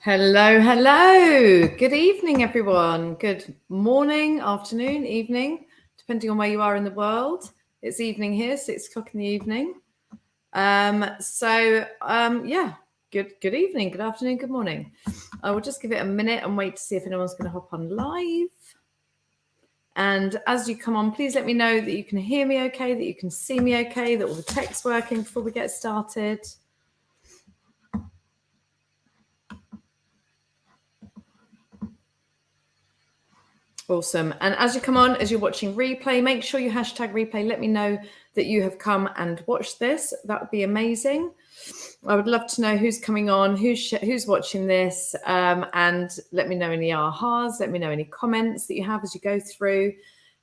Hello, hello. Good evening, everyone. Good morning, afternoon, evening, depending on where you are in the world. It's evening here, 6 o'clock in the evening. Yeah, good evening, good afternoon, good morning. I will just give it a minute and wait to see if anyone's going to hop on live. And as you come on, please let me know that you can hear me okay, that you can see me okay, that all the tech's working before we get started. Awesome. And as you come on, as you're watching replay, make sure you hashtag replay. Let me know that you have come and watched this. That would be amazing. I would love to know who's coming on, who's watching this, and let me know any ahas. Let me know any comments that you have as you go through.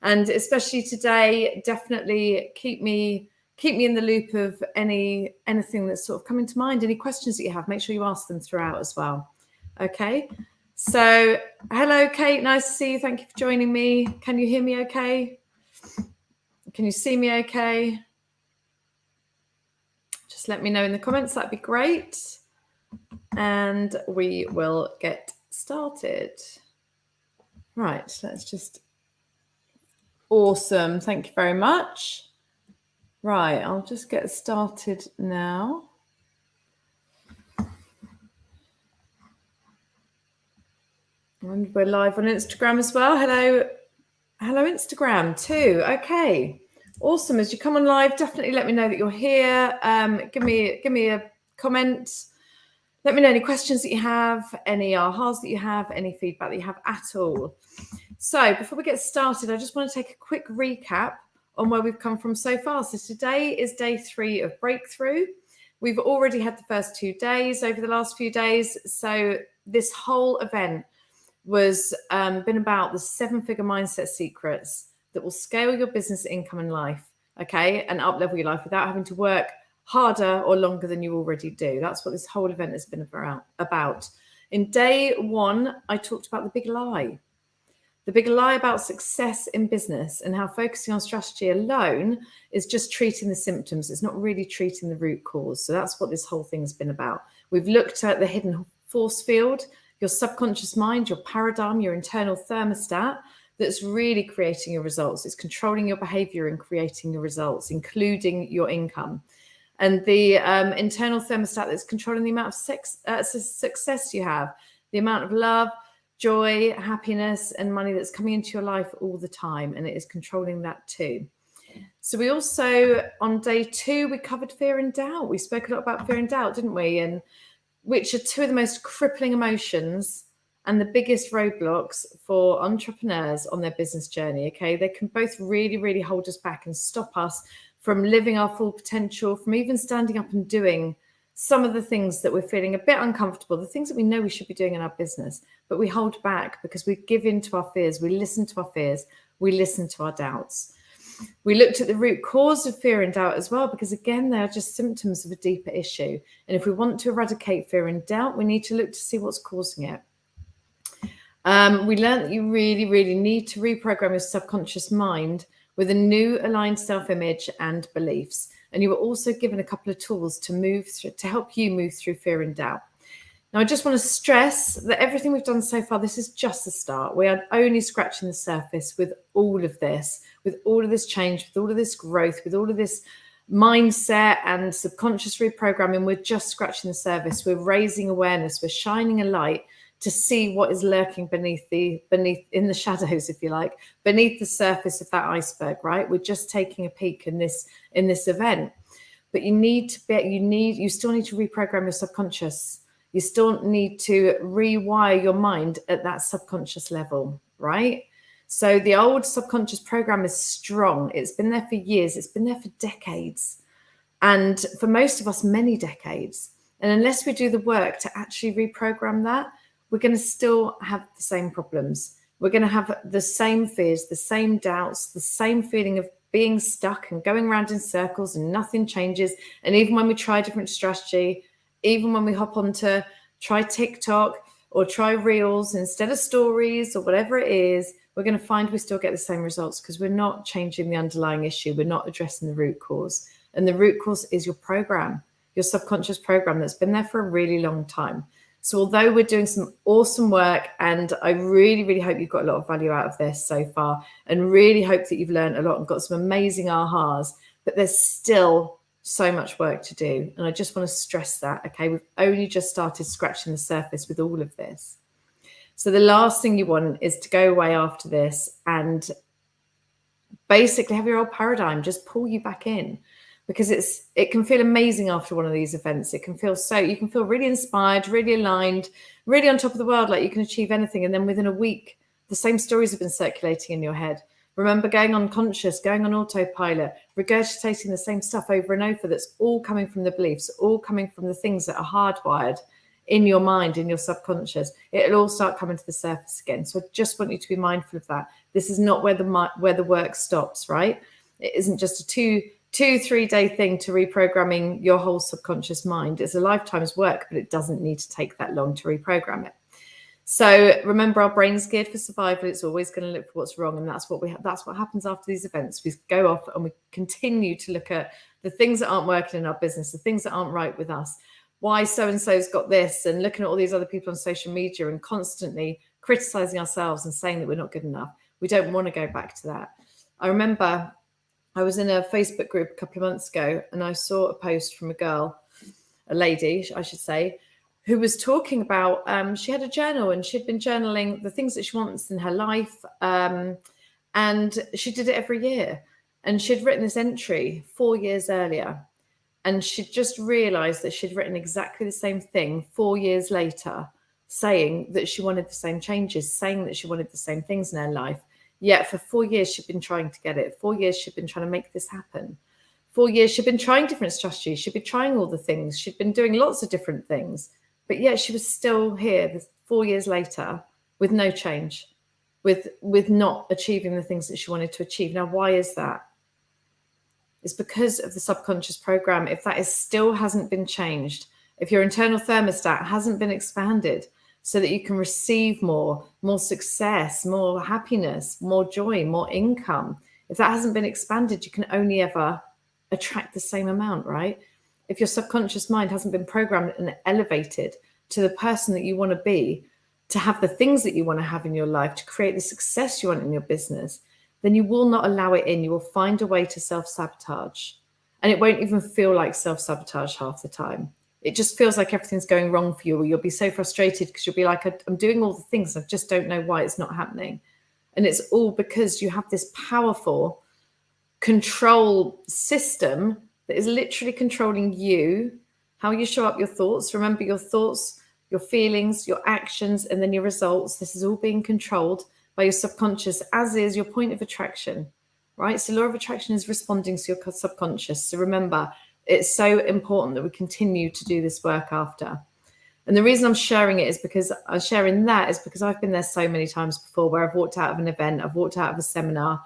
And especially today, definitely keep me in the loop of anything that's sort of coming to mind. Any questions that you have, make sure you ask them throughout as well. Okay. So, hello, Kate. Nice to see you. Thank you for joining me. Can you hear me okay? Can you see me okay? Just let me know in the comments. That'd be great. And we will get started. Right, let's just... Awesome. Thank you very much. Right, I'll just get started now. And we're live on Instagram as well. Hello, Instagram too. Okay, awesome. As you come on live, definitely let me know that you're here. Give me a comment. Let me know any questions that you have, any ahas that you have, any feedback that you have at all. So before we get started, I just want to take a quick recap on where we've come from so far. So today is day 3 of Breakthrough. We've already had the first 2 days over the last few days. So this whole event was been about the 7-figure mindset secrets that will scale your business, income and life, okay, and up-level your life without having to work harder or longer than you already do. That's what this whole event has been about. In day 1, I talked about the big lie about success in business and how focusing on strategy alone is just treating the symptoms. It's not really treating the root cause. So that's what this whole thing has been about. We've looked at the hidden force field, your subconscious mind, your paradigm, your internal thermostat that's really creating your results. It's controlling your behavior and creating your results, including your income. And the internal thermostat that's controlling the amount of success you have, the amount of love, joy, happiness, and money that's coming into your life all the time. And it is controlling that too. So we also, on day 2, we covered fear and doubt. We spoke a lot about fear and doubt, didn't we? And which are 2 of the most crippling emotions and the biggest roadblocks for entrepreneurs on their business journey, okay? They can both really, really hold us back and stop us from living our full potential, from even standing up and doing some of the things that we're feeling a bit uncomfortable, the things that we know we should be doing in our business, but we hold back because we give in to our fears, we listen to our fears, we listen to our doubts. We looked at the root cause of fear and doubt as well, because again, they are just symptoms of a deeper issue. And if we want to eradicate fear and doubt, we need to look to see what's causing it. We learned that you really, really need to reprogram your subconscious mind with a new aligned self-image and beliefs. And you were also given a couple of tools to help you move through fear and doubt. Now, I just want to stress that everything we've done so far, this is just the start. We are only scratching the surface with all of this change, with all of this growth, with all of this mindset and subconscious reprogramming. We're just scratching the surface. We're raising awareness. We're shining a light to see what is lurking beneath in the shadows, if you like, beneath the surface of that iceberg, right? We're just taking a peek in this event. But you still need to reprogram your subconscious. You still need to rewire your mind at that subconscious level, right? So the old subconscious program is strong. It's been there for years. It's been there for decades. And for most of us, many decades. And unless we do the work to actually reprogram that, we're going to still have the same problems. We're going to have the same fears, the same doubts, the same feeling of being stuck and going around in circles and nothing changes. And even when we try a different strategy, even when we hop on to try TikTok or try Reels instead of stories or whatever it is, we're going to find we still get the same results because we're not changing the underlying issue. We're not addressing the root cause. And the root cause is your program, your subconscious program that's been there for a really long time. So although we're doing some awesome work, and I really, really hope you've got a lot of value out of this so far, and really hope that you've learned a lot and got some amazing ahas, but there's still so much work to do. And I just want to stress that, okay? We've only just started scratching the surface with all of this. So the last thing you want is to go away after this and basically have your old paradigm just pull you back in, because it can feel amazing after one of these events. It can feel you can feel really inspired, really aligned, really on top of the world, like you can achieve anything. And then within a week, the same stories have been circulating in your head. Remember, going unconscious, going on autopilot, regurgitating the same stuff over and over. That's all coming from the beliefs, all coming from the things that are hardwired in your mind, in your subconscious. It'll all start coming to the surface again. So I just want you to be mindful of that. This is not where the work stops, right? It isn't just a 2-3 day thing to reprogramming your whole subconscious mind. It's a lifetime's work, but it doesn't need to take that long to reprogram it. So remember, our brain's geared for survival. It's always going to look for what's wrong, and that's what happens after these events. We go off and we continue to look at the things that aren't working in our business, the things that aren't right with us. Why so-and-so's got this, and looking at all these other people on social media and constantly criticizing ourselves and saying that we're not good enough. We don't want to go back to that. I remember I was in a Facebook group a couple of months ago, and I saw a post from a lady, I should say, who was talking about, she had a journal and she'd been journaling the things that she wants in her life. And she did it every year. And she'd written this entry 4 years earlier. And she'd just realized that she'd written exactly the same thing 4 years later, saying that she wanted the same changes, saying that she wanted the same things in her life. Yet for 4 years, she'd been trying to get it. 4 years, she'd been trying to make this happen. 4 years, she'd been trying different strategies. She'd been trying all the things. She'd been doing lots of different things. But yet she was still here 4 years later with no change, with not achieving the things that she wanted to achieve. Now, why is that? It's because of the subconscious program. If that still hasn't been changed, if your internal thermostat hasn't been expanded so that you can receive more success, more happiness, more joy, more income, if that hasn't been expanded, you can only ever attract the same amount, right? If your subconscious mind hasn't been programmed and elevated to the person that you want to be, to have the things that you want to have in your life, to create the success you want in your business, then you will not allow it in. You will find a way to self-sabotage. And it won't even feel like self-sabotage half the time. It just feels like everything's going wrong for you, or you'll be so frustrated because you'll be like, I'm doing all the things, I just don't know why it's not happening. And it's all because you have this powerful control system that is literally controlling you, how you show up, your thoughts. Remember, your thoughts, your feelings, your actions, and then your results. This is all being controlled by your subconscious, as is your point of attraction, right? So law of attraction is responding to your subconscious. So remember, it's so important that we continue to do this work after. And the reason I'm sharing it is because I've been there so many times before, where I've walked out of an event, I've walked out of a seminar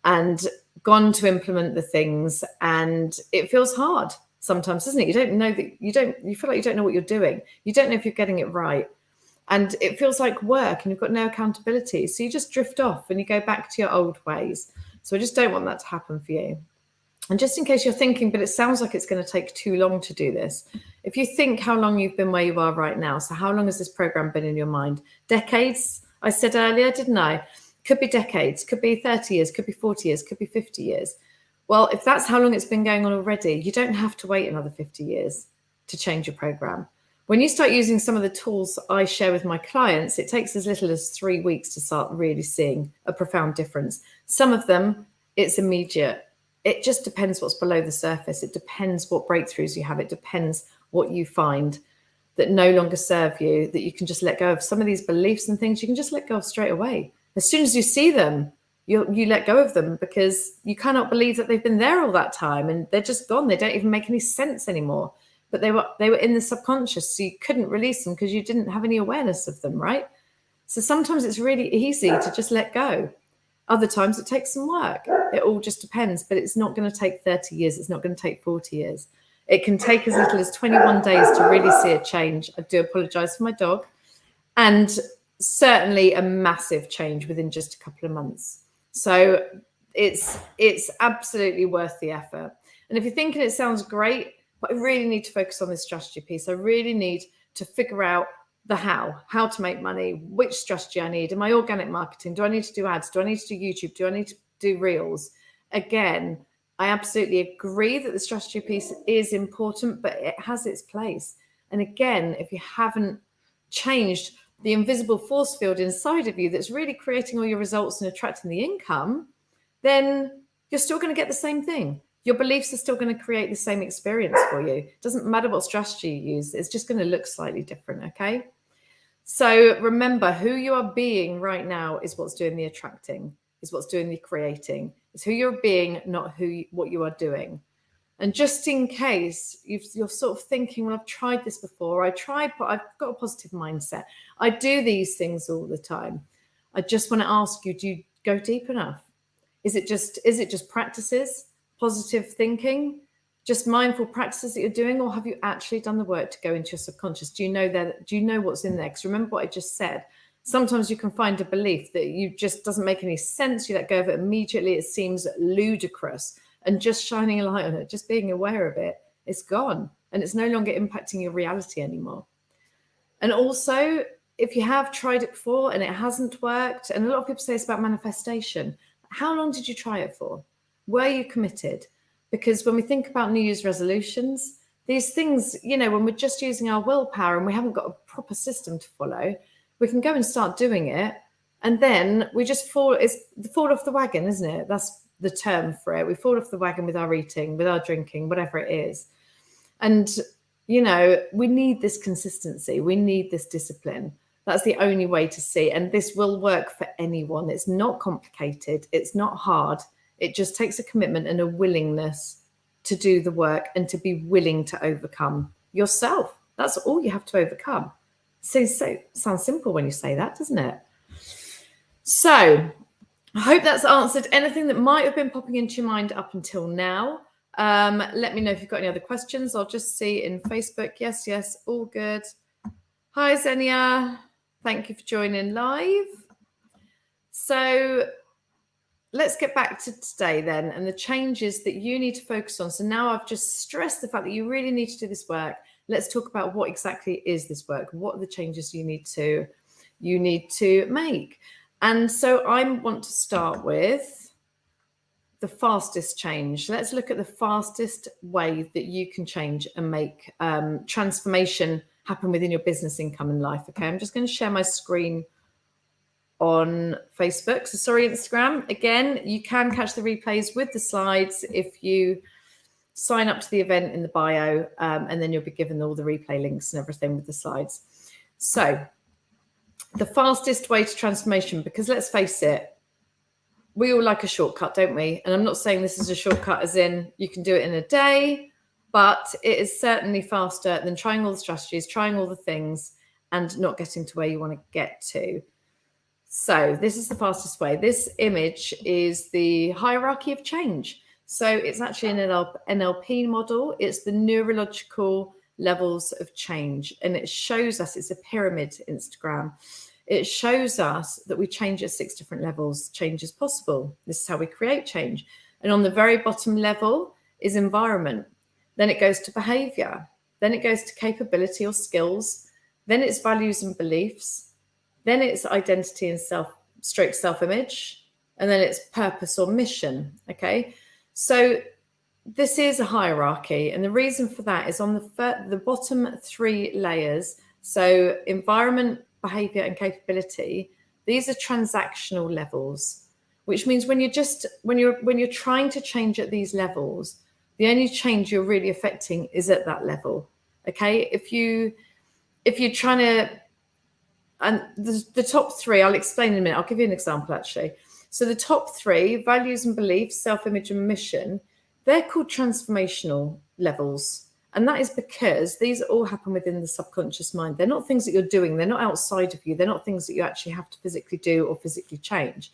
and gone to implement the things, and it feels hard sometimes, doesn't it? You don't know that you feel like you don't know what you're doing. You don't know if you're getting it right. And it feels like work and you've got no accountability. So you just drift off and you go back to your old ways. So I just don't want that to happen for you. And just in case you're thinking, but it sounds like it's going to take too long to do this. If you think how long you've been where you are right now, so how long has this program been in your mind? Decades, I said earlier, didn't I? Could be decades, could be 30 years, could be 40 years, could be 50 years. Well, if that's how long it's been going on already, you don't have to wait another 50 years to change your program. When you start using some of the tools I share with my clients, it takes as little as 3 weeks to start really seeing a profound difference. Some of them, it's immediate. It just depends what's below the surface. It depends what breakthroughs you have. It depends what you find that no longer serve you, that you can just let go of. Some of these beliefs and things you can just let go of straight away. As soon as you see them, you let go of them, because you cannot believe that they've been there all that time and they're just gone. They don't even make any sense anymore. But they were in the subconscious, so you couldn't release them because you didn't have any awareness of them, right? So sometimes it's really easy to just let go. Other times it takes some work. It all just depends, but it's not going to take 30 years. It's not going to take 40 years. It can take as little as 21 days to really see a change. I do apologize for my dog. And certainly a massive change within just a couple of months. So it's absolutely worth the effort. And if you're thinking it sounds great, but I really need to focus on this strategy piece. I really need to figure out the how to make money, which strategy I need. Am I organic marketing? Do I need to do ads? Do I need to do YouTube? Do I need to do reels? Again, I absolutely agree that the strategy piece is important, but it has its place. And again, if you haven't changed the invisible force field inside of you that's really creating all your results and attracting the income, then you're still going to get the same thing. Your beliefs are still going to create the same experience for you. It doesn't matter what strategy you use. It's just going to look slightly different, okay? So remember, who you are being right now is what's doing the attracting, is what's doing the creating. It's who you're being, not what you are doing. And just in case you're sort of thinking, well, I've tried this before. I've got a positive mindset. I do these things all the time. I just want to ask you, do you go deep enough? Is it just practices, positive thinking, just mindful practices that you're doing, or have you actually done the work to go into your subconscious? Do you know what's in there? Because remember what I just said. Sometimes you can find a belief that you just doesn't make any sense. You let go of it immediately. It seems ludicrous. And just shining a light on it, just being aware of it, it's gone. And it's no longer impacting your reality anymore. And also, if you have tried it before and it hasn't worked, and a lot of people say it's about manifestation, how long did you try it for? Were you committed? Because when we think about New Year's resolutions, these things, when we're just using our willpower and we haven't got a proper system to follow, we can go and start doing it. And then we just fall off the wagon, isn't it? That's the term for it. We fall off the wagon with our eating, with our drinking, whatever it is. And, we need this consistency. We need this discipline. That's the only way to see. And this will work for anyone. It's not complicated. It's not hard. It just takes a commitment and a willingness to do the work and to be willing to overcome yourself. That's all you have to overcome. Sounds simple when you say that, doesn't it? So I hope that's answered anything that might have been popping into your mind up until now. Let me know if you've got any other questions. I'll just see in Facebook. Yes, all good. Hi, Xenia. Thank you for joining live. So let's get back to today then and the changes that you need to focus on. So now I've just stressed the fact that you really need to do this work. Let's talk about what exactly is this work. What are the changes you need to make? And so I want to start with the fastest change. Let's look at the fastest way that you can change and make transformation happen within your business, income, and life. Okay, I'm just going to share my screen on Facebook. So sorry, Instagram. Again, you can catch the replays with the slides if you sign up to the event in the bio, and then you'll be given all the replay links and everything with the slides. So the fastest way to transformation, because let's face it, we all like a shortcut, don't we? And I'm not saying this is a shortcut as in you can do it in a day, but it is certainly faster than trying all the strategies, trying all the things, and not getting to where you want to get to. So this is the fastest way. This image is the hierarchy of change. So it's actually an NLP model. It's the neurological levels of change. And it shows us, it's a pyramid, Instagram. It shows us that we change at 6 different levels. Change is possible. This is how we create change. And on the very bottom level is environment. Then it goes to behavior. Then it goes to capability or skills. Then it's values and beliefs. Then it's identity and self-image. And then it's purpose or mission. Okay. So this is a hierarchy. And the reason for that is on the bottom 3 layers. So environment, behavior, and capability. These are transactional levels, which means when you're trying to change at these levels, the only change you're really affecting is at that level. Okay. If you're trying to, and the top 3, I'll explain in a minute. I'll give you an example actually. So the top 3, values and beliefs, self-image and mission, they're called transformational levels. And that is because these all happen within the subconscious mind. They're not things that you're doing. They're not outside of you. They're not things that you actually have to physically do or physically change.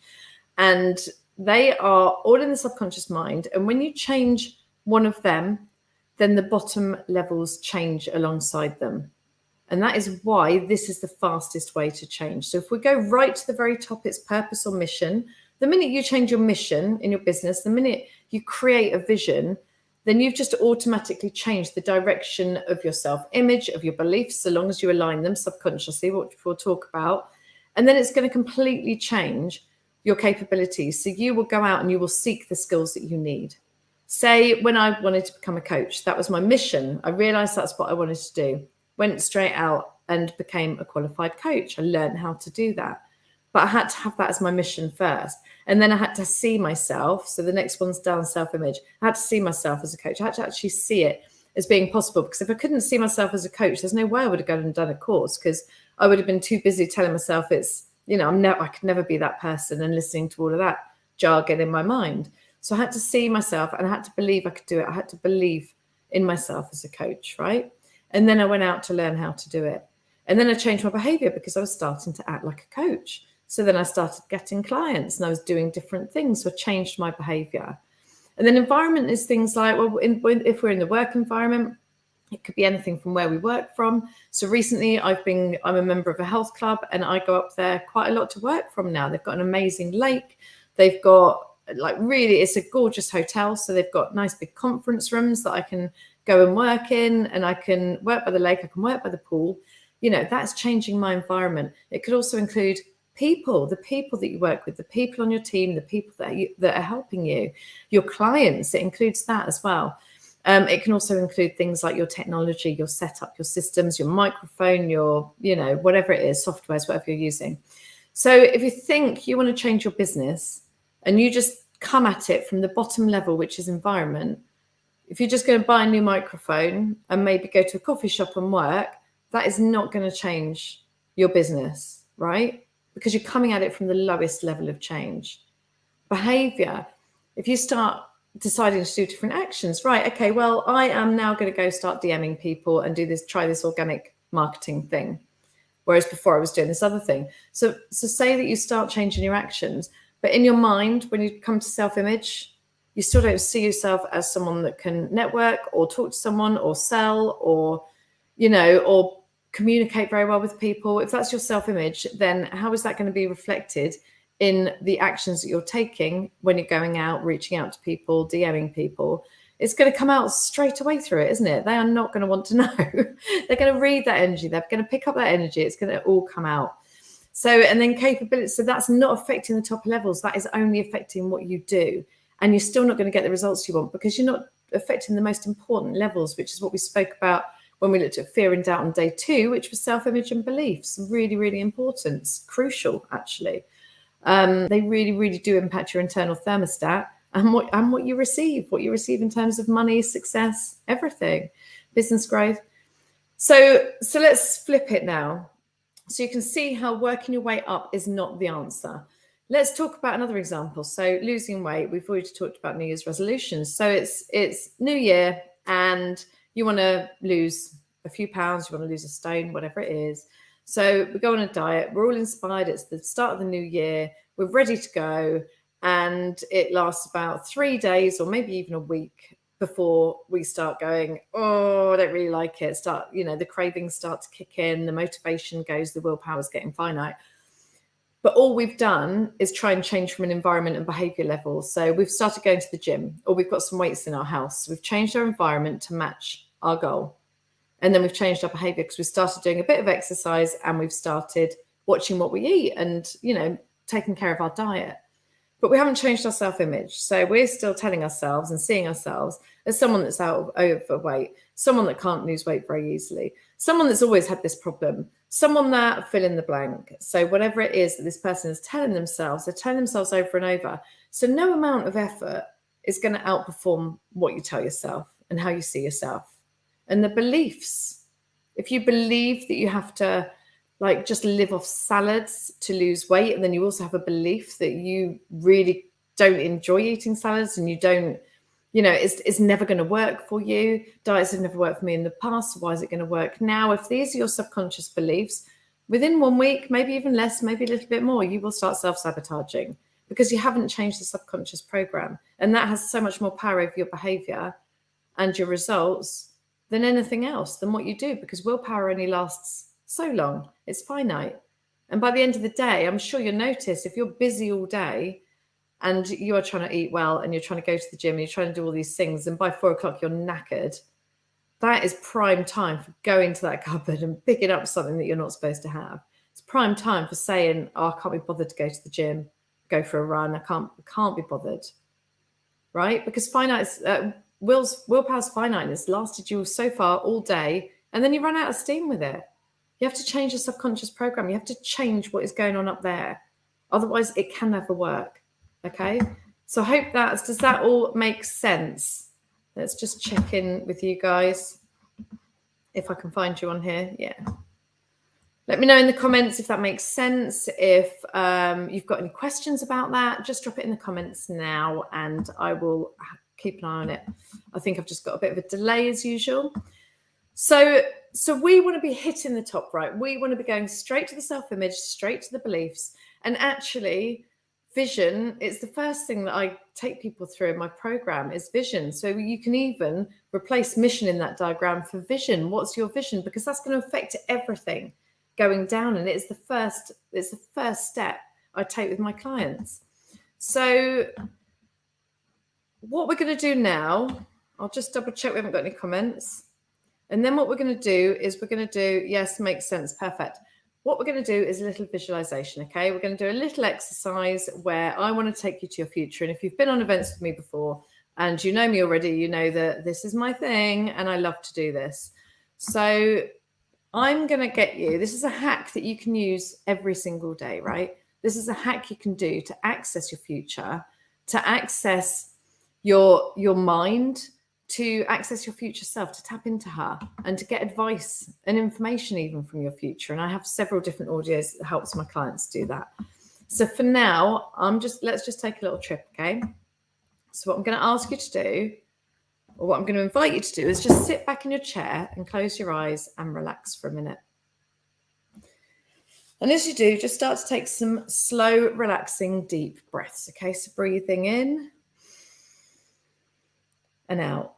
And they are all in the subconscious mind. And when you change one of them, then the bottom levels change alongside them. And that is why this is the fastest way to change. So if we go right to the very top, it's purpose or mission. The minute you change your mission in your business, the minute you create a vision, then you've just automatically changed the direction of your self-image, of your beliefs, so long as you align them subconsciously, which we'll talk about. And then it's going to completely change your capabilities. So you will go out and you will seek the skills that you need. Say when I wanted to become a coach, that was my mission. I realized that's what I wanted to do. Went straight out and became a qualified coach. I learned how to do that. But I had to have that as my mission first. And then I had to see myself. So the next one's down, self-image. I had to see myself as a coach. I had to actually see it as being possible, because if I couldn't see myself as a coach, there's no way I would have gone and done a course, because I would have been too busy telling myself it's, I could never be that person, and listening to all of that jargon in my mind. So I had to see myself, and I had to believe I could do it. I had to believe in myself as a coach, right? And then I went out to learn how to do it. And then I changed my behavior because I was starting to act like a coach. So then I started getting clients and I was doing different things. So I changed my behavior. And then environment is things like, if we're in the work environment, it could be anything from where we work from. So recently I'm a member of a health club, and I go up there quite a lot to work from now. They've got an amazing lake. They've got it's a gorgeous hotel. So they've got nice big conference rooms that I can go and work in, and I can work by the lake. I can work by the pool. That's changing my environment. It could also include the people that you work with, the people on your team, the people that are helping you, your clients. It includes that as well. It can also include things like your technology, your setup, your systems, your microphone, your, whatever it is, softwares, whatever you're using. So if you think you want to change your business and you just come at it from the bottom level, which is environment, if you're just going to buy a new microphone and maybe go to a coffee shop and work, that is not going to change your business, right? Because you're coming at it from the lowest level of change. Behavior, if you start deciding to do different actions, right? Okay, well, I am now going to go start DMing people and try this organic marketing thing. Whereas before I was doing this other thing. So say that you start changing your actions, but in your mind, when you come to self-image, you still don't see yourself as someone that can network or talk to someone or sell or, or communicate very well with people. If that's your self-image, then how is that going to be reflected in the actions that you're taking when you're going out, reaching out to people, DMing people? It's going to come out straight away through it, isn't it? They are not going to want to know. They're going to read that energy. They're going to pick up that energy. It's going to all come out. So, and then capability. So that's not affecting the top levels. That is only affecting what you do. And you're still not going to get the results you want because you're not affecting the most important levels, which is what we spoke about when we looked at fear and doubt on day 2, which was self-image and beliefs. Really, really important. It's crucial, actually. They really, really do impact your internal thermostat and what you receive in terms of money, success, everything, business growth. So let's flip it now. So you can see how working your way up is not the answer. Let's talk about another example. So losing weight, we've already talked about New Year's resolutions. So it's New Year and you want to lose a few pounds, you want to lose a stone, whatever it is. So we go on a diet, we're all inspired. It's the start of the new year. We're ready to go. And it lasts about 3 days or maybe even a week before we start going, oh, I don't really like it. The cravings start to kick in, the motivation goes, the willpower's getting finite. But all we've done is try and change from an environment and behavior level. So we've started going to the gym, or we've got some weights in our house. So we've changed our environment to match our goal. And then we've changed our behavior because we started doing a bit of exercise and we've started watching what we eat and, taking care of our diet. But we haven't changed our self-image. So we're still telling ourselves and seeing ourselves as someone that's overweight, someone that can't lose weight very easily, someone that's always had this problem, someone that fill in the blank. So whatever it is that this person is telling themselves, they're telling themselves over and over. So no amount of effort is going to outperform what you tell yourself and how you see yourself. And the beliefs, if you believe that you have to just live off salads to lose weight, and then you also have a belief that you really don't enjoy eating salads and you don't, it's never going to work for you. Diets have never worked for me in the past. So why is it going to work now? If these are your subconscious beliefs, within 1 week, maybe even less, maybe a little bit more, you will start self-sabotaging because you haven't changed the subconscious program. And that has so much more power over your behavior and your results than anything else, than what you do, because willpower only lasts so long. It's finite. And by the end of the day, I'm sure you'll notice if you're busy all day, and you are trying to eat well and you're trying to go to the gym and you're trying to do all these things, and by 4 o'clock you're knackered, that is prime time for going to that cupboard and picking up something that you're not supposed to have. It's prime time for saying, oh, I can't be bothered to go to the gym, go for a run. I can't be bothered, right? Because willpower's finiteness lasted you so far all day, and then you run out of steam with it. You have to change the subconscious program. You have to change what is going on up there. Otherwise, it can never work. Okay? So I hope does that all make sense? Let's just check in with you guys. If I can find you on here. Yeah. Let me know in the comments if that makes sense. If you've got any questions about that, just drop it in the comments now and I will keep an eye on it. I think I've just got a bit of a delay as usual. So we want to be hitting the top right. We want to be going straight to the self-image, straight to the beliefs. And actually, vision is the first thing that I take people through in my program is vision. So you can even replace mission in that diagram for vision. What's your vision? Because that's going to affect everything going down. And it's the first step I take with my clients. So what we're going to do now, I'll just double check we haven't got any comments. And then what we're going to do is we're going to do, yes, makes sense, perfect. What we're going to do is a little visualization, okay? We're going to do a little exercise where I want to take you to your future. And if you've been on events with me before and you know me already, you know that this is my thing and I love to do this. So I'm going to get you, this is a hack that you can use every single day, right? This is a hack you can do to access your future, to access your mind, to access your future self, to tap into her and to get advice and information even from your future. And I have several different audios that helps my clients do that. So for now, let's just take a little trip, okay? So what I'm going to ask you to do, or what I'm going to invite you to do, is just sit back in your chair and close your eyes and relax for a minute. And as you do, just start to take some slow, relaxing, deep breaths, okay? So breathing in and out.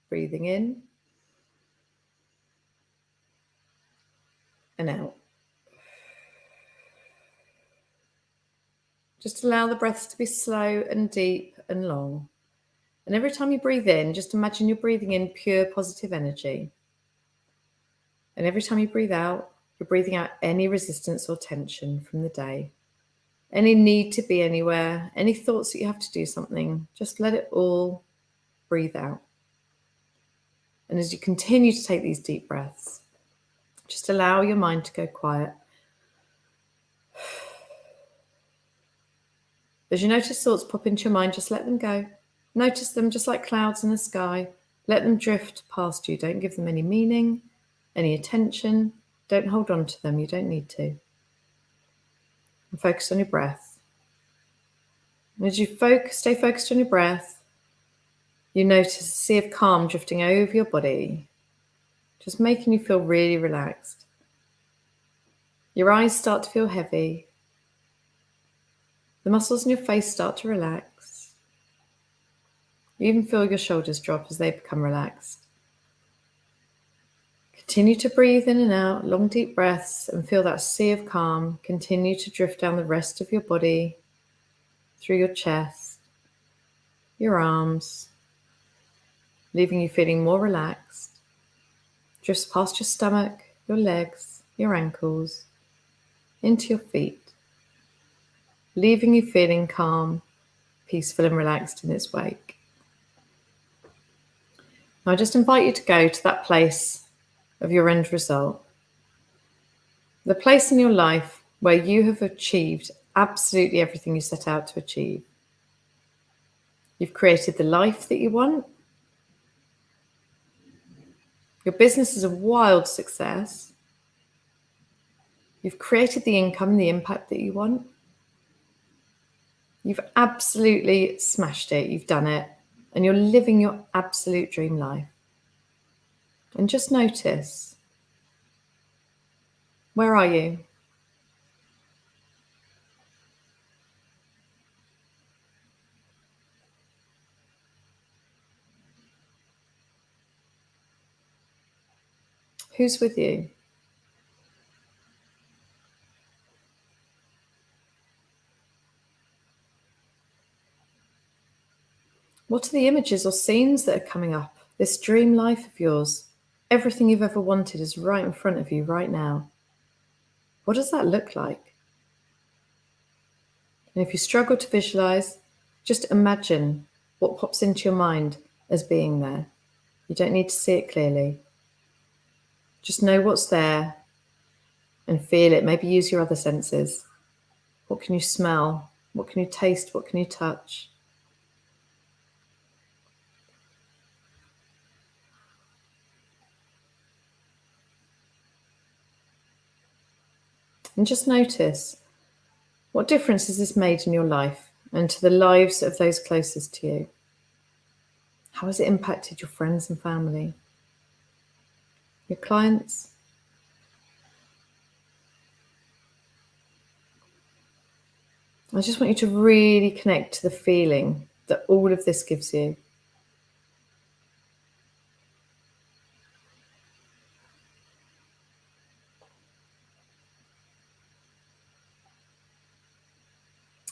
Breathing in and out. Just allow the breaths to be slow and deep and long. And every time you breathe in, just imagine you're breathing in pure positive energy. And every time you breathe out, you're breathing out any resistance or tension from the day. Any need to be anywhere, any thoughts that you have to do something, just let it all breathe out. And as you continue to take these deep breaths, just allow your mind to go quiet. As you notice thoughts pop into your mind, just let them go. Notice them just like clouds in the sky. Let them drift past you. Don't give them any meaning, any attention. Don't hold on to them. You don't need to. And focus on your breath. And as you stay focused on your breath, you notice a sea of calm drifting over your body, just making you feel really relaxed. Your eyes start to feel heavy. The muscles in your face start to relax. You even feel your shoulders drop as they become relaxed. Continue to breathe in and out, long deep breaths, and feel that sea of calm continue to drift down the rest of your body, through your chest, your arms, leaving you feeling more relaxed. Drifts past your stomach, your legs, your ankles, into your feet, leaving you feeling calm, peaceful and relaxed in its wake. Now I just invite you to go to that place of your end result, the place in your life where you have achieved absolutely everything you set out to achieve. You've created the life that you want. Your business is a wild success. You've created the income and the impact that you want. You've absolutely smashed it. You've done it. And you're living your absolute dream life. And just notice, where are you? Who's with you? What are the images or scenes that are coming up? This dream life of yours, everything you've ever wanted is right in front of you right now. What does that look like? And if you struggle to visualize, just imagine what pops into your mind as being there. You don't need to see it clearly. Just know what's there and feel it. Maybe use your other senses. What can you smell? What can you taste? What can you touch? And just notice, what difference has this made in your life and to the lives of those closest to you? How has it impacted your friends and family? Your clients? I just want you to really connect to the feeling that all of this gives you.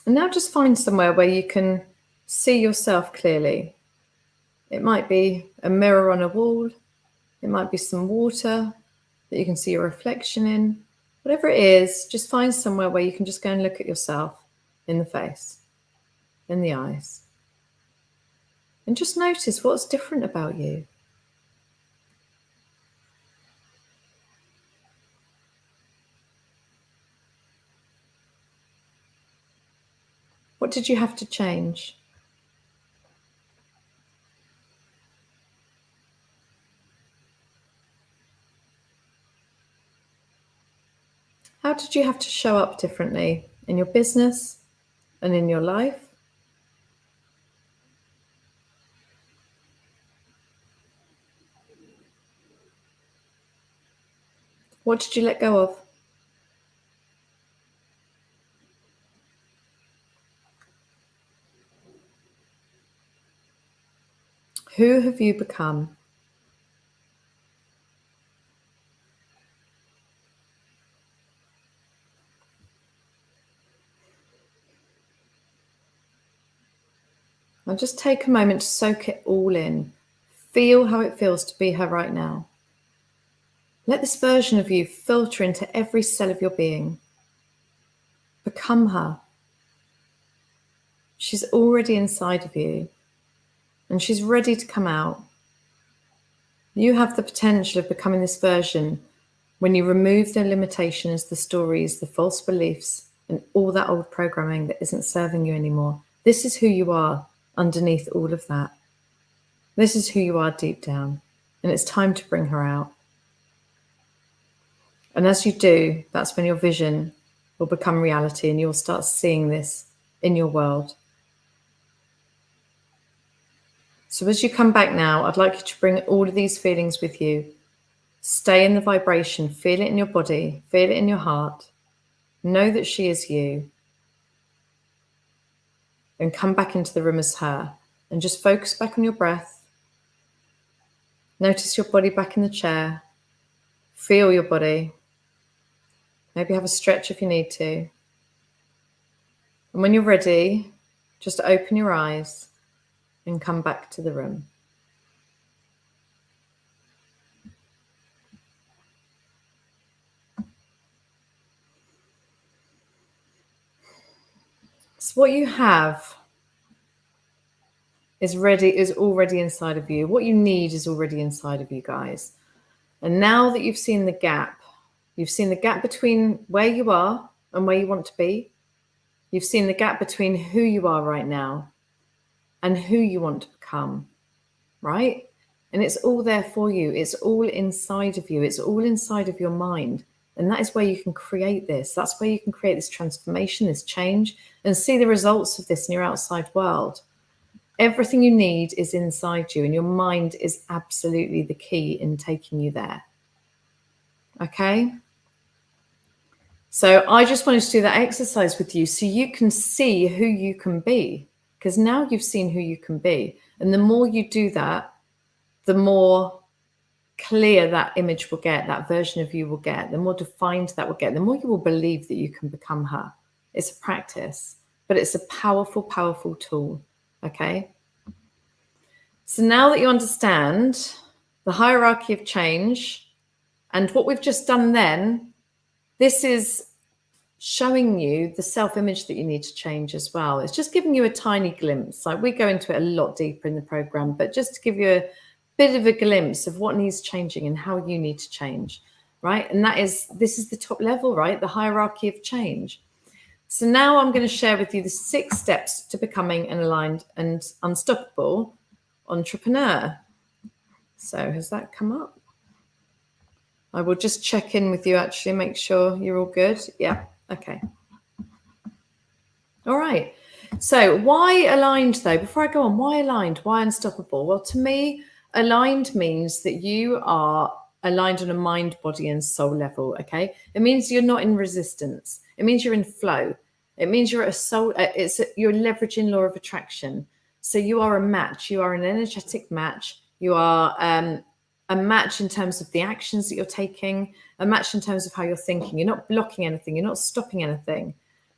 And now just find somewhere where you can see yourself clearly. It might be a mirror on a wall. It might be some water that you can see your reflection in. Whatever it is, just find somewhere where you can just go and look at yourself in the face, in the eyes. And just notice what's different about you. What did you have to change? How did you have to show up differently in your business and in your life? What did you let go of? Who have you become? Now just take a moment to soak it all in. Feel how it feels to be her right now. Let this version of you filter into every cell of your being. Become her. She's already inside of you, and she's ready to come out. You have the potential of becoming this version when you remove the limitations, the stories, the false beliefs, and all that old programming that isn't serving you anymore. This is who you are underneath all of that. This is who you are deep down, and it's time to bring her out. And as you do, that's when your vision will become reality and you'll start seeing this in your world. So as you come back now, I'd like you to bring all of these feelings with you. Stay in the vibration, feel it in your body, feel it in your heart. Know that she is you. And come back into the room as her. And just focus back on your breath. Notice your body back in the chair. Feel your body. Maybe have a stretch if you need to. And when you're ready, just open your eyes and come back to the room. So what you have is already inside of you. What you need is already inside of you, guys. And now that you've seen the gap between where you are and where you want to be. You've seen the gap between who you are right now and who you want to become, right? And it's all there for you. It's all inside of you. It's all inside of your mind. And that is where you can create this. That's where you can create this transformation, this change, and see the results of this in your outside world. Everything you need is inside you, and your mind is absolutely the key in taking you there. Okay? So I just wanted to do that exercise with you so you can see who you can be, because now you've seen who you can be. And the more you do that, the more clear that image will get, that version of you will get, the more defined that will get, the more you will believe that you can become her. It's a practice, but it's a powerful, powerful tool. Okay. So now that you understand the hierarchy of change and what we've just done then, this is showing you the self-image that you need to change as well. It's just giving you a tiny glimpse. Like, we go into it a lot deeper in the program, but just to give you a bit of a glimpse of what needs changing and how you need to change, right? And this is the top level, right? The hierarchy of change. So now I'm going to share with you the 6 steps to becoming an aligned and unstoppable entrepreneur. So has that come up? I will just check in with you, actually, make sure you're all good. Yeah. Okay. All right. So why aligned, though? Before I go on, why aligned? Why unstoppable? Well, to me, aligned means that you are aligned on a mind, body, and soul level. Okay. It means you're not in resistance. It means you're in flow. It means you're you're leveraging law of attraction. So you are a match. You are an energetic match. You are a match in terms of the actions that you're taking, a match in terms of how you're thinking. You're not blocking anything. You're not stopping anything.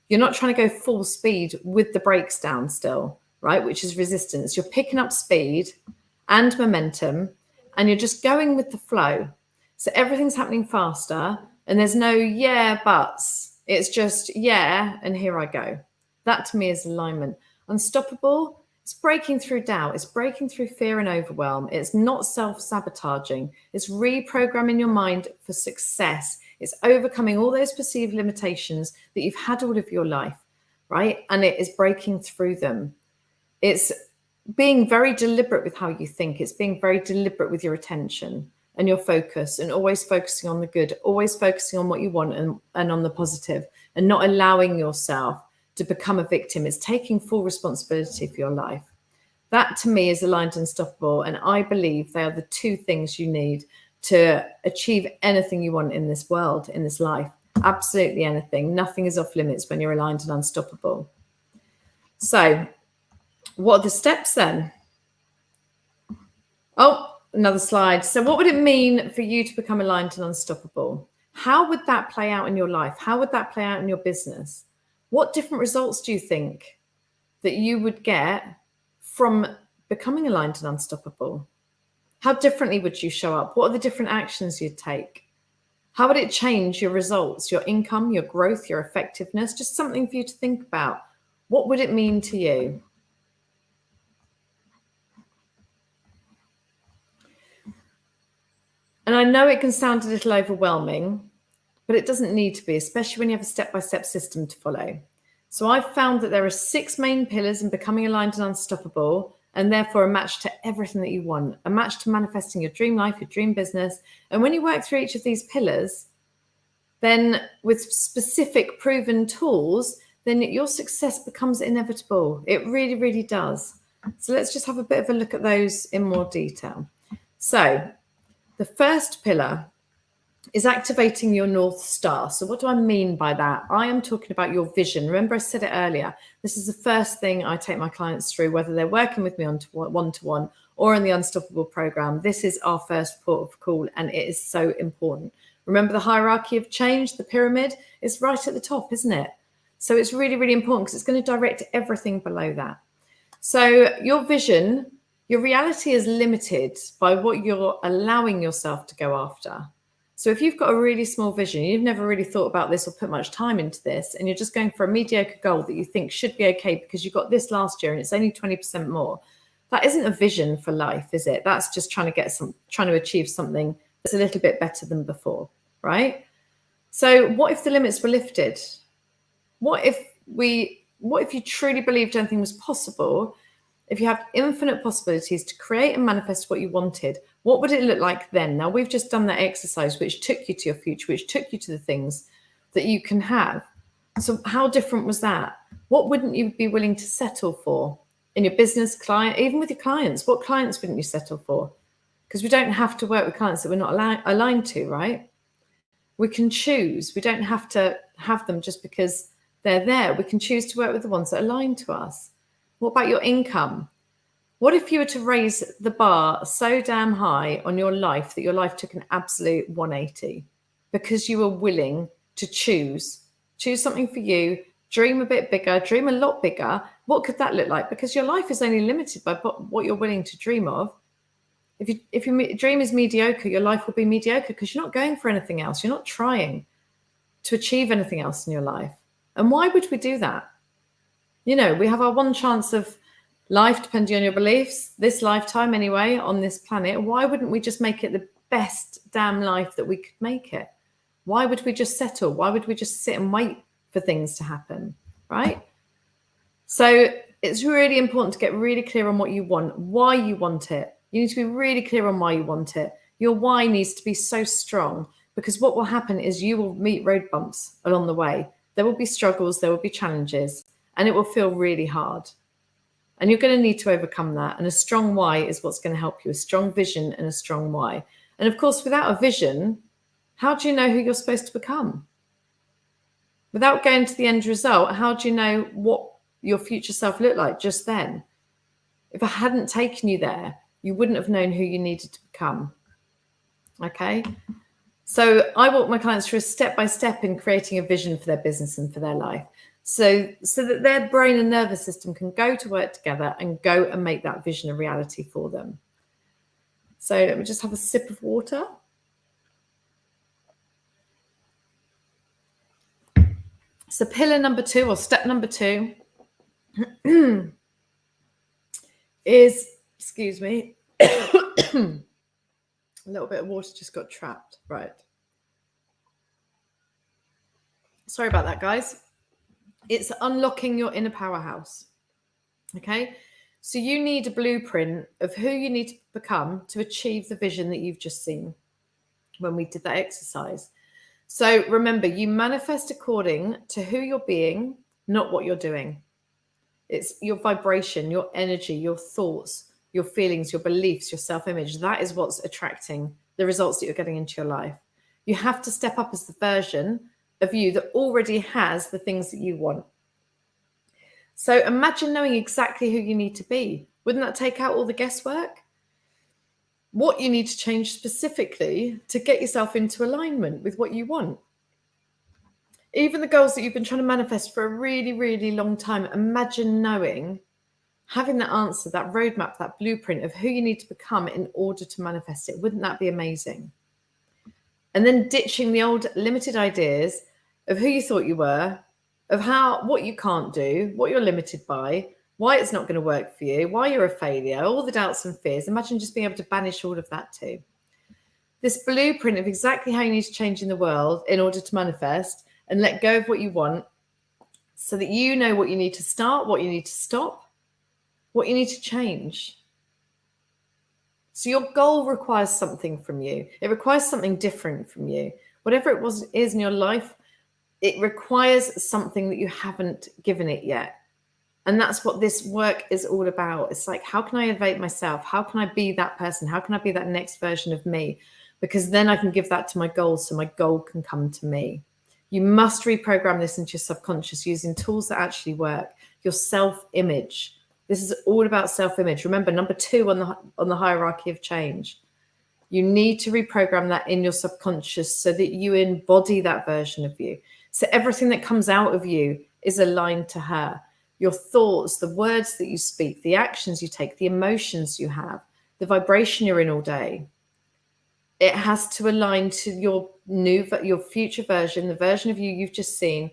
You're not trying to go full speed with the brakes down still, right? Which is resistance. You're picking up speed and momentum, and you're just going with the flow. So everything's happening faster, and there's no yeah, buts. It's just yeah, and here I go. That to me is alignment. Unstoppable. It's breaking through doubt. It's breaking through fear and overwhelm. It's not self-sabotaging. It's reprogramming your mind for success. It's overcoming all those perceived limitations that you've had all of your life, right? And it is breaking through them. It's being very deliberate with how you think. It's being very deliberate with your attention and your focus, and always focusing on the good, always focusing on what you want and on the positive, and not allowing yourself to become a victim. It's taking full responsibility for your life. That to me is aligned and unstoppable. And I believe they are the 2 things you need to achieve anything you want in this world, in this life. Absolutely anything. Nothing is off limits when you're aligned and unstoppable. So what are the steps then? Oh, another slide. So what would it mean for you to become aligned and unstoppable? How would that play out in your life? How would that play out in your business? What different results do you think that you would get from becoming aligned and unstoppable? How differently would you show up? What are the different actions you'd take? How would it change your results, your income, your growth, your effectiveness? Just something for you to think about. What would it mean to you? And I know it can sound a little overwhelming, but it doesn't need to be, especially when you have a step-by-step system to follow. So I've found that there are 6 main pillars in becoming aligned and unstoppable, and therefore a match to everything that you want, a match to manifesting your dream life, your dream business. And when you work through each of these pillars, then with specific proven tools, then your success becomes inevitable. It really, really does. So let's just have a bit of a look at those in more detail. So the first pillar is activating your North Star. So what do I mean by that? I am talking about your vision. Remember, I said it earlier. This is the first thing I take my clients through, whether they're working with me on one-to-one or in the Unstoppable program. This is our first port of call, and it is so important. Remember the hierarchy of change, the pyramid is right at the top, isn't it? So it's really, really important because it's going to direct everything below that. So your vision, your reality is limited by what you're allowing yourself to go after. So if you've got a really small vision, you've never really thought about this or put much time into this, and you're just going for a mediocre goal that you think should be okay because you got this last year and it's only 20% more, that isn't a vision for life, is it? That's just trying to achieve something that's a little bit better than before, right? So what if the limits were lifted? What if you truly believed anything was possible? If you have infinite possibilities to create and manifest what you wanted, what would it look like then? Now, we've just done that exercise, which took you to your future, which took you to the things that you can have. So how different was that? What wouldn't you be willing to settle for in your business, client, even with your clients? What clients wouldn't you settle for? Because we don't have to work with clients that we're not aligned to, right? We can choose. We don't have to have them just because they're there. We can choose to work with the ones that align to us. What about your income? What if you were to raise the bar so damn high on your life that your life took an absolute 180 because you were willing to choose something for you, Dream a bit bigger, dream a lot bigger. What could that look like? Because your life is only limited by what you're willing to dream of. If your dream is mediocre, your life will be mediocre because you're not going for anything else. You're not trying to achieve anything else in your life. And why would we do that? You know, we have our one chance of life, depending on your beliefs, this lifetime anyway, on this planet. Why wouldn't we just make it the best damn life that we could make it? Why would we just settle? Why would we just sit and wait for things to happen, right? So it's really important to get really clear on what you want, why you want it. You need to be really clear on why you want it. Your why needs to be so strong, because what will happen is you will meet road bumps along the way. There will be struggles, there will be challenges, and it will feel really hard. And you're going to need to overcome that. And a strong why is what's going to help you, a strong vision and a strong why. And of course, without a vision, how do you know who you're supposed to become? Without going to the end result, how do you know what your future self looked like just then? If I hadn't taken you there, you wouldn't have known who you needed to become. Okay? So I walk my clients through a step-by-step in creating a vision for their business and for their life. So that their brain and nervous system can go to work together and go and make that vision a reality for them. So let me just have a sip of water. So pillar number 2, or step number 2, is, excuse me, a little bit of water just got trapped. Right. Sorry about that, guys. It's unlocking your inner powerhouse. Okay. So you need a blueprint of who you need to become to achieve the vision that you've just seen when we did that exercise. So remember, you manifest according to who you're being, not what you're doing. It's your vibration, your energy, your thoughts, your feelings, your beliefs, your self-image. That is what's attracting the results that you're getting into your life. You have to step up as the version of you that already has the things that you want. So imagine knowing exactly who you need to be. Wouldn't that take out all the guesswork? What you need to change specifically to get yourself into alignment with what you want. Even the goals that you've been trying to manifest for a really, really long time, imagine knowing, having that answer, that roadmap, that blueprint of who you need to become in order to manifest it. Wouldn't that be amazing? And then ditching the old limited ideas of who you thought you were, of what you can't do, what you're limited by, why it's not going to work for you, why you're a failure, all the doubts and fears. Imagine just being able to banish all of that too. This blueprint of exactly how you need to change in the world in order to manifest and let go of what you want, so that you know what you need to start, what you need to stop, what you need to change. So your goal requires something from you. It requires something different from you. Whatever it is in your life, it requires something that you haven't given it yet. And that's what this work is all about. It's like, how can I elevate myself? How can I be that person? How can I be that next version of me? Because then I can give that to my goal, so my goal can come to me. You must reprogram this into your subconscious using tools that actually work. Your self-image. This is all about self-image. Remember, number 2 on the hierarchy of change. You need to reprogram that in your subconscious so that you embody that version of you. So everything that comes out of you is aligned to her. Your thoughts, the words that you speak, the actions you take, the emotions you have, the vibration you're in all day. It has to align to your future version, the version of you you've just seen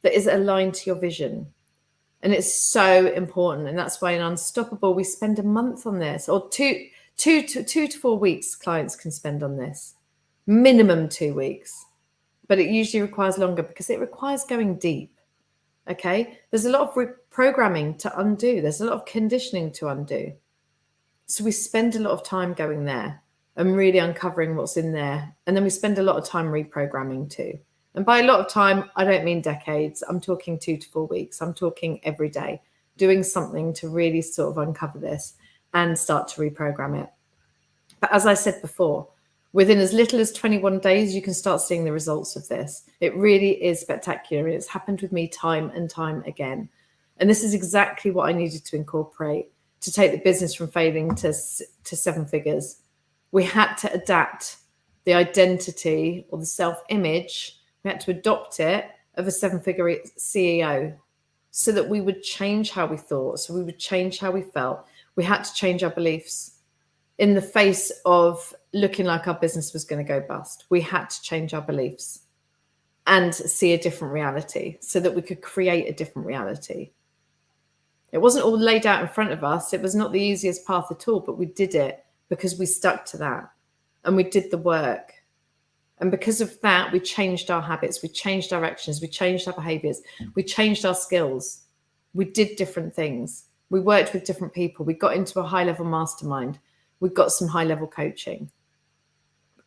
that is aligned to your vision. And it's so important. And that's why in Unstoppable, we spend a month on this, or two to 4 weeks clients can spend on this. Minimum 2 weeks. But it usually requires longer because it requires going deep. Okay, there's a lot of reprogramming to undo. There's a lot of conditioning to undo. So we spend a lot of time going there and really uncovering what's in there. And then we spend a lot of time reprogramming too. And by a lot of time, I don't mean decades. I'm talking 2 to 4 weeks. I'm talking every day, doing something to really sort of uncover this and start to reprogram it. But as I said before, within as little as 21 days, you can start seeing the results of this. It really is spectacular. It's happened with me time and time again. And this is exactly what I needed to incorporate to take the business from failing to 7 figures. We had to adapt the identity or the self-image. We had to adopt it of a 7-figure CEO so that we would change how we thought, so we would change how we felt. We had to change our beliefs in the face of looking like our business was going to go bust. We had to change our beliefs and see a different reality so that we could create a different reality. It wasn't all laid out in front of us. It was not the easiest path at all, but we did it because we stuck to that and we did the work. And because of that, we changed our habits, we changed our actions, we changed our behaviors, we changed our skills. We did different things. We worked with different people. We got into a high-level mastermind. We got some high-level coaching.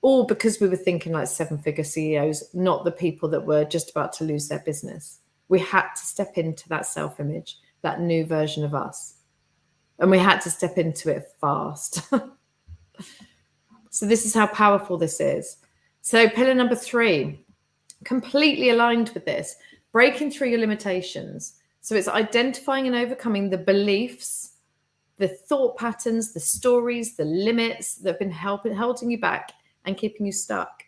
All because we were thinking like 7-figure CEOs, not the people that were just about to lose their business. We had to step into that self-image, that new version of us. And we had to step into it fast. So this is how powerful this is. So pillar number 3, completely aligned with this, breaking through your limitations. So it's identifying and overcoming the beliefs, the thought patterns, the stories, the limits that have been holding you back and keeping you stuck.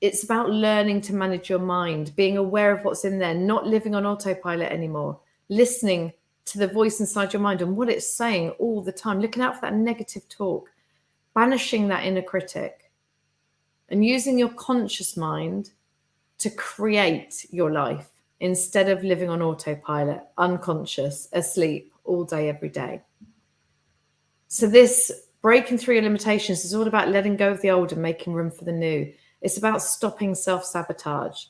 It's about learning to manage your mind, being aware of what's in there, not living on autopilot anymore, listening to the voice inside your mind and what it's saying all the time, looking out for that negative talk, banishing that inner critic, and using your conscious mind to create your life instead of living on autopilot, unconscious, asleep all day, every day. So this breaking through your limitations is all about letting go of the old and making room for the new. It's about stopping self-sabotage.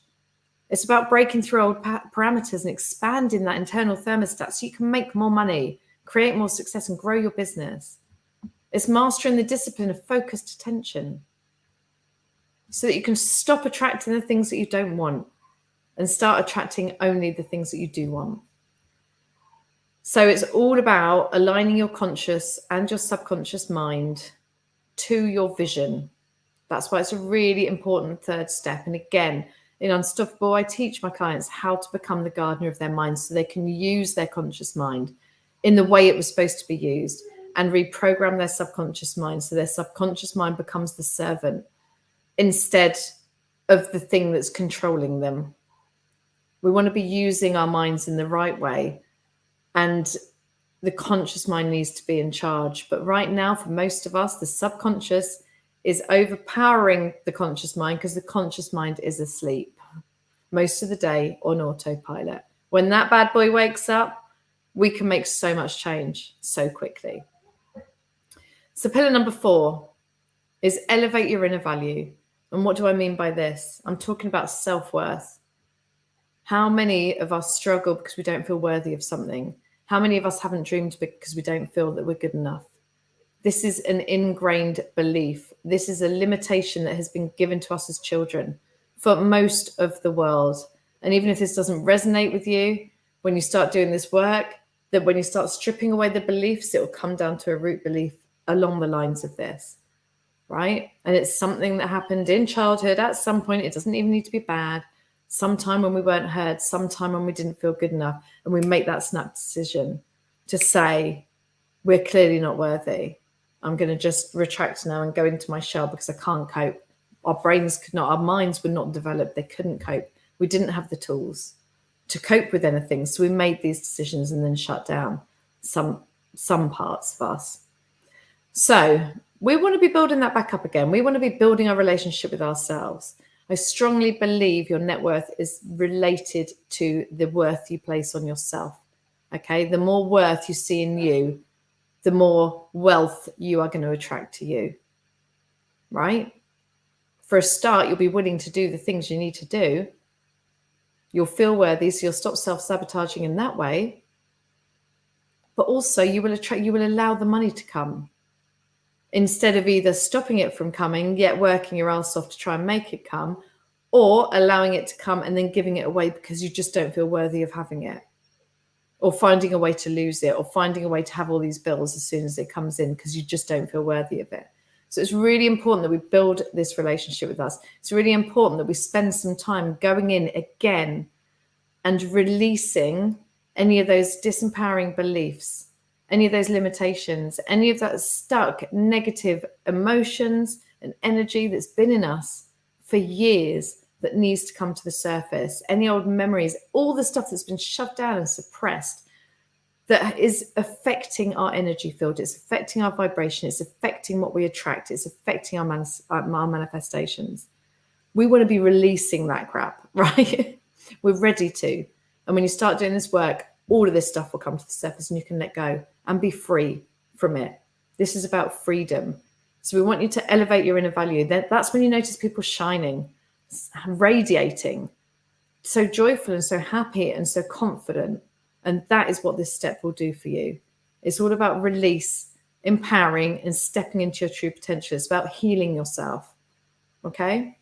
It's about breaking through old parameters and expanding that internal thermostat so you can make more money, create more success, and grow your business. It's mastering the discipline of focused attention so that you can stop attracting the things that you don't want and start attracting only the things that you do want. So it's all about aligning your conscious and your subconscious mind to your vision. That's why it's a really important third step. And again, in Unstoppable, I teach my clients how to become the gardener of their minds so they can use their conscious mind in the way it was supposed to be used and reprogram their subconscious mind so their subconscious mind becomes the servant instead of the thing that's controlling them. We want to be using our minds in the right way, and the conscious mind needs to be in charge. But right now, for most of us, the subconscious is overpowering the conscious mind because the conscious mind is asleep most of the day on autopilot. When that bad boy wakes up, we can make so much change so quickly. So pillar number 4 is elevate your inner value. And what do I mean by this? I'm talking about self-worth. How many of us struggle because we don't feel worthy of something? How many of us haven't dreamed because we don't feel that we're good enough? This is an ingrained belief. This is a limitation that has been given to us as children for most of the world. And even if this doesn't resonate with you, when you start doing this work, that when you start stripping away the beliefs, it will come down to a root belief along the lines of this, right? And it's something that happened in childhood at some point. It doesn't even need to be bad. Sometime when we weren't heard, sometime when we didn't feel good enough, and we make that snap decision to say, we're clearly not worthy. I'm going to just retract now and go into my shell because I can't cope. Our brains could not, our minds were not developed. They couldn't cope. We didn't have the tools to cope with anything. So we made these decisions and then shut down some parts of us. So we want to be building that back up again. We want to be building our relationship with ourselves. I strongly believe your net worth is related to the worth you place on yourself. Okay. The more worth you see in you, the more wealth you are going to attract to you, right? For a start, you'll be willing to do the things you need to do. You'll feel worthy, so you'll stop self-sabotaging in that way. But also you will allow the money to come instead of either stopping it from coming, yet working your ass off to try and make it come, or allowing it to come and then giving it away because you just don't feel worthy of having it, or finding a way to lose it, or finding a way to have all these bills as soon as it comes in because you just don't feel worthy of it. So it's really important that we build this relationship with us. It's really important that we spend some time going in again and releasing any of those disempowering beliefs, any of those limitations, any of that stuck negative emotions and energy that's been in us for years that needs to come to the surface, any old memories, all the stuff that's been shoved down and suppressed that is affecting our energy field. It's affecting our vibration. It's affecting what we attract. It's affecting our manifestations. We want to be releasing that crap, right? We're ready to. And when you start doing this work, all of this stuff will come to the surface and you can let go and be free from it. This is about freedom. So we want you to elevate your inner value. That's when you notice people shining, radiating, so joyful and so happy and so confident. And that is what this step will do for you. It's all about release, empowering, and stepping into your true potential. It's about healing yourself. Okay?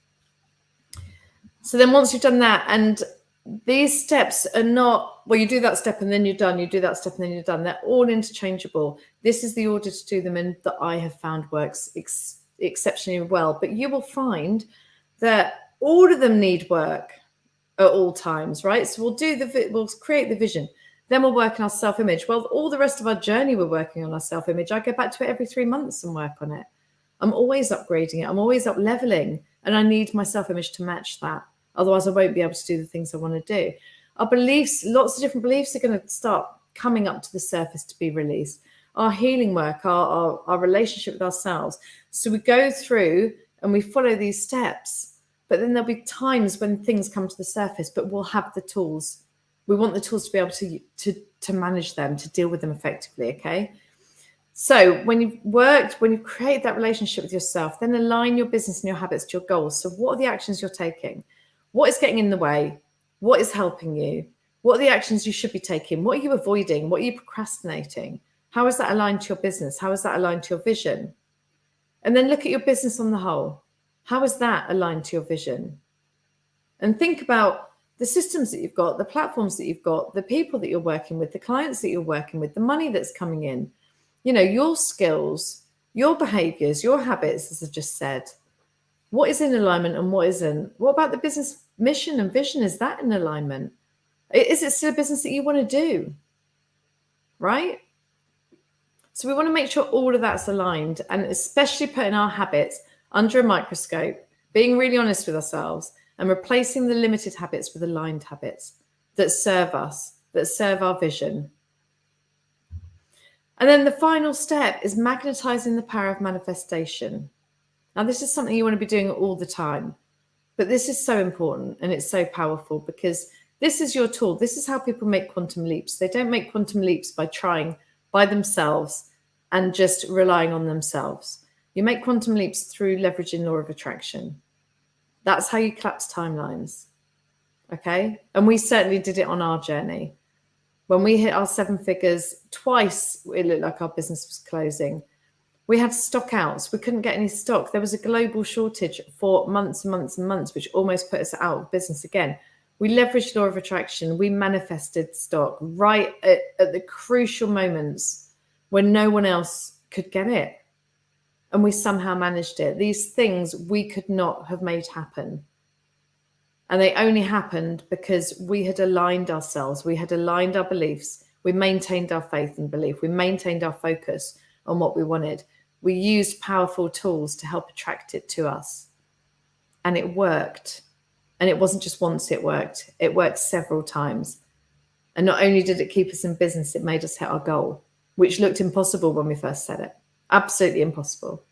So then once you've done that, and these steps are not, well, you do that step and then you're done. You do that step and then you're done. They're all interchangeable. This is the order to do them in that I have found works exceptionally well. But you will find that all of them need work at all times, right? So we'll create the vision. Then we'll work on our self-image. Well, all the rest of our journey, we're working on our self-image. I go back to it every 3 months and work on it. I'm always upgrading it. I'm always up leveling. And I need my self-image to match that. Otherwise, I won't be able to do the things I want to do. Our beliefs, lots of different beliefs are going to start coming up to the surface to be released. Our healing work, our relationship with ourselves. So we go through and we follow these steps. But then there'll be times when things come to the surface, but we'll have the tools. We want the tools to be able to manage them, to deal with them effectively, okay? So when you've created that relationship with yourself, then align your business and your habits to your goals. So what are the actions you're taking? What is getting in the way? What is helping you? What are the actions you should be taking? What are you avoiding? What are you procrastinating? How is that aligned to your business? How is that aligned to your vision? And then look at your business on the whole. How is that aligned to your vision? And think about the systems that you've got, the platforms that you've got, the people that you're working with, the clients that you're working with, the money that's coming in, your skills, your behaviors, your habits, as I just said. What is in alignment and what isn't? What about the business mission and vision? Is that in alignment? Is it still a business that you want to do? Right? So we want to make sure all of that's aligned, and especially putting our habits under a microscope, being really honest with ourselves, and replacing the limited habits with aligned habits that serve us, that serve our vision. And then the final step is magnetizing the power of manifestation. Now, this is something you want to be doing all the time, but this is so important and it's so powerful because this is your tool. This is how people make quantum leaps. They don't make quantum leaps by trying by themselves and just relying on themselves. You make quantum leaps through leveraging law of attraction. That's how you collapse timelines. Okay. And we certainly did it on our journey. When we hit our 7 figures, twice it looked like our business was closing. We had stock outs. We couldn't get any stock. There was a global shortage for months and months and months, which almost put us out of business again. We leveraged law of attraction. We manifested stock right at the crucial moments when no one else could get it. And we somehow managed it. These things we could not have made happen. And they only happened because we had aligned ourselves. We had aligned our beliefs. We maintained our faith and belief. We maintained our focus on what we wanted. We used powerful tools to help attract it to us. And it worked. And it wasn't just once it worked. It worked several times. And not only did it keep us in business, it made us hit our goal, which looked impossible when we first said it. Absolutely impossible.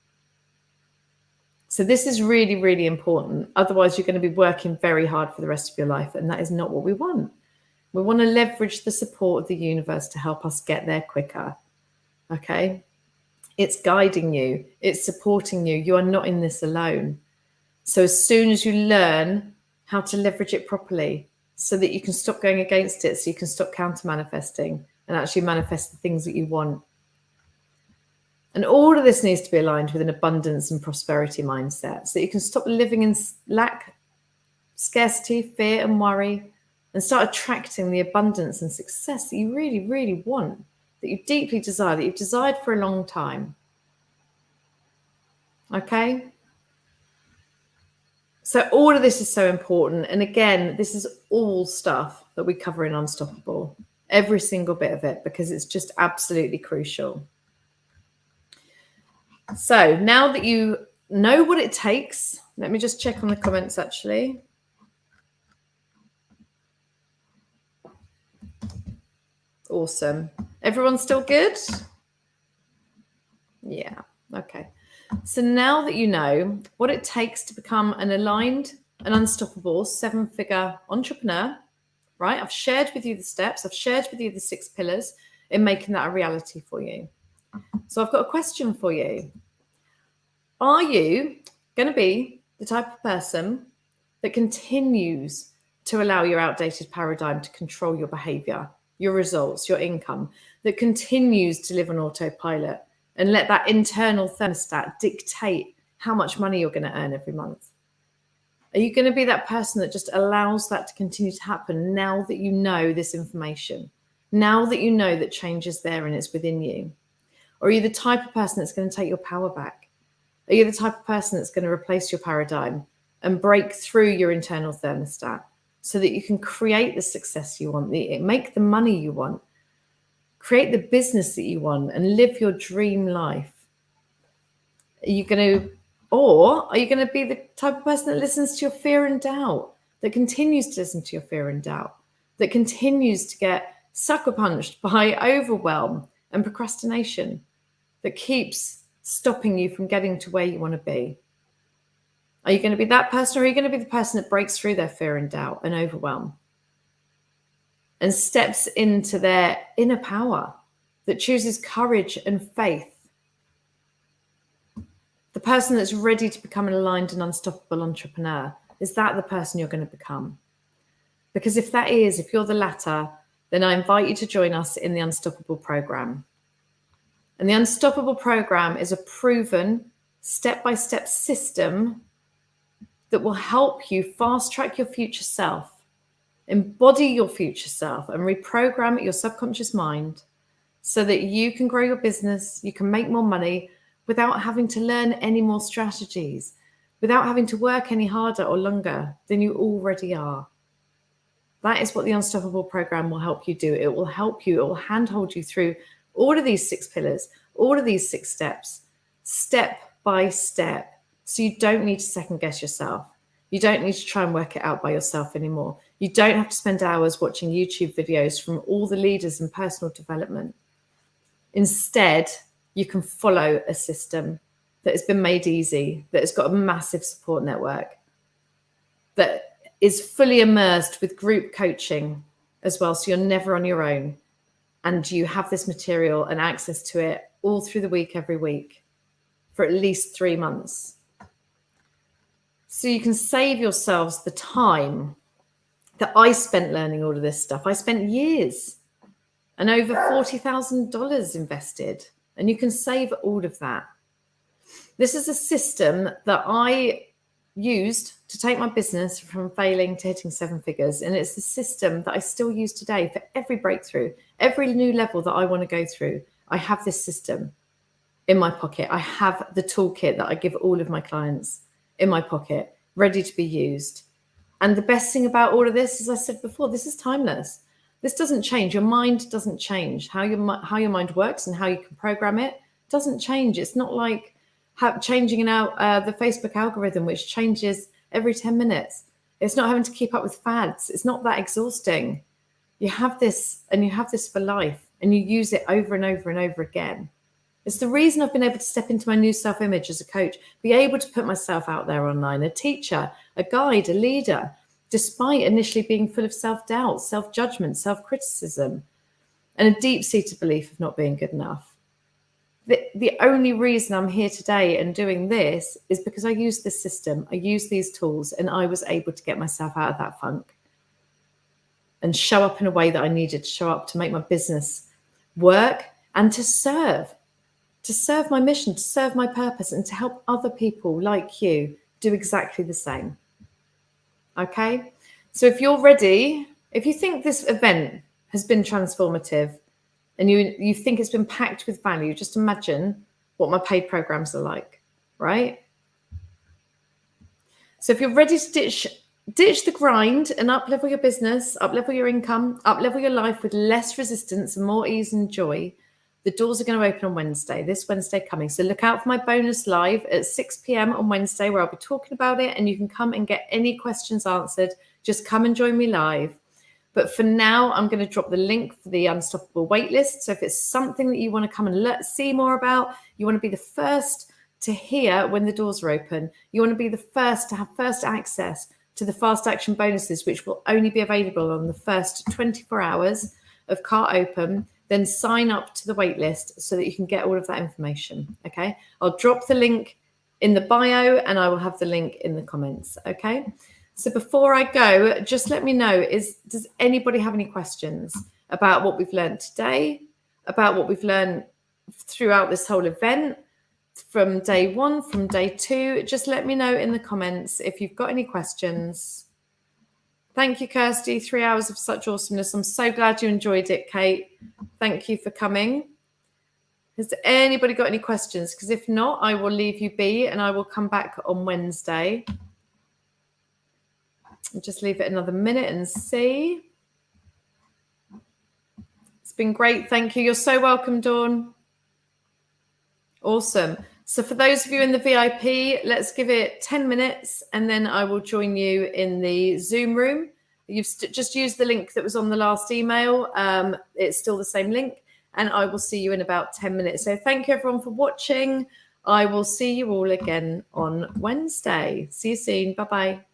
So this is really, really important. Otherwise, you're going to be working very hard for the rest of your life. And that is not what we want. We want to leverage the support of the universe to help us get there quicker. Okay? It's guiding you. It's supporting you. You are not in this alone. So as soon as you learn how to leverage it properly so that you can stop going against it, so you can stop counter manifesting and actually manifest the things that you want. And all of this needs to be aligned with an abundance and prosperity mindset so that you can stop living in lack, scarcity, fear, and worry, and start attracting the abundance and success that you really, really want, that you deeply desire, that you've desired for a long time. Okay? So all of this is so important. And again, this is all stuff that we cover in Unstoppable, every single bit of it, because it's just absolutely crucial. So now that you know what it takes, let me just check on the comments actually. Awesome. Everyone still good? Yeah. Okay. So now that you know what it takes to become an aligned and unstoppable 7-figure entrepreneur, right? I've shared with you the steps. I've shared with you the 6 pillars in making that a reality for you. So I've got a question for you. Are you going to be the type of person that continues to allow your outdated paradigm to control your behavior, your results, your income, that continues to live on autopilot and let that internal thermostat dictate how much money you're going to earn every month? Are you going to be that person that just allows that to continue to happen now that you know this information, now that you know that change is there and it's within you? Or are you the type of person that's going to take your power back? Are you the type of person that's going to replace your paradigm and break through your internal thermostat so that you can create the success you want, make the money you want, create the business that you want, and live your dream life? Are you going to be the type of person that listens to your fear and doubt, that continues to listen to your fear and doubt, that continues to get sucker punched by overwhelm and procrastination, that keeps stopping you from getting to where you want to be? Are you going to be that person, or are you going to be the person that breaks through their fear and doubt and overwhelm and steps into their inner power, that chooses courage and faith? The person that's ready to become an aligned and unstoppable entrepreneur, is that the person you're going to become? Because if you're the latter, then I invite you to join us in the Unstoppable program. And the Unstoppable program is a proven step-by-step system that will help you fast track your future self, embody your future self, and reprogram your subconscious mind so that you can grow your business, you can make more money without having to learn any more strategies, without having to work any harder or longer than you already are. That is what the Unstoppable program will help you do. It will help you, it will handhold you through all of these 6 pillars, all of these 6 steps, step by step. So you don't need to second guess yourself. You don't need to try and work it out by yourself anymore. You don't have to spend hours watching YouTube videos from all the leaders in personal development. Instead, you can follow a system that has been made easy, that has got a massive support network, that is fully immersed with group coaching as well. So you're never on your own. And you have this material and access to it all through the week, every week, for at least 3 months. So you can save yourselves the time that I spent learning all of this stuff. I spent years and over $40,000 invested, and you can save all of that. This is a system that I used to take my business from failing to hitting 7 figures. And it's the system that I still use today for every breakthrough, every new level that I want to go through. I have this system in my pocket. I have the toolkit that I give all of my clients in my pocket, ready to be used. And the best thing about all of this, as I said before, this is timeless. This doesn't change. Your mind doesn't change. How your mind works and how you can program it doesn't change. It's not like changing the Facebook algorithm, which changes every 10 minutes. It's not having to keep up with fads. It's not that exhausting. You have this, and you have this for life, and you use it over and over and over again. It's the reason I've been able to step into my new self-image as a coach, be able to put myself out there online, a teacher, a guide, a leader, despite initially being full of self-doubt, self-judgment, self-criticism, and a deep-seated belief of not being good enough. The only reason I'm here today and doing this is because I use this system, I use these tools, and I was able to get myself out of that funk and show up in a way that I needed to show up, to make my business work and to serve my mission, to serve my purpose, and to help other people like you do exactly the same. Okay? So if you're ready, if you think this event has been transformative and you think it's been packed with value, just imagine what my paid programs are like, right? So if you're ready to ditch the grind and up-level your business, up-level your income, up-level your life with less resistance and more ease and joy, the doors are going to open on Wednesday, this Wednesday coming. So look out for my bonus live at 6 p.m. on Wednesday, where I'll be talking about it, and you can come and get any questions answered. Just come and join me live. But for now, I'm going to drop the link for the Unstoppable waitlist. So if it's something that you want to come and see more about, you want to be the first to hear when the doors are open, you want to be the first to have first access to the fast action bonuses, which will only be available on the first 24 hours of Cart Open, then sign up to the waitlist so that you can get all of that information. Okay, I'll drop the link in the bio and I will have the link in the comments. Okay, so before I go, just let me know, does anybody have any questions about what we've learned today, about what we've learned throughout this whole event, from day one, from day two? Just let me know in the comments if you've got any questions. Thank you, Kirsty. 3 hours of such awesomeness. I'm so glad you enjoyed it, Kate. Thank you for coming. Has anybody got any questions? Because if not, I will leave you be and I will come back on Wednesday. I'll just leave it another minute and see. It's been great. Thank you. You're so welcome, Dawn. Awesome. So for those of you in the VIP, let's give it 10 minutes and then I will join you in the Zoom room. You've just used the link that was on the last email. It's still the same link and I will see you in about 10 minutes. So thank you everyone for watching. I will see you all again on Wednesday. See you soon. Bye-bye.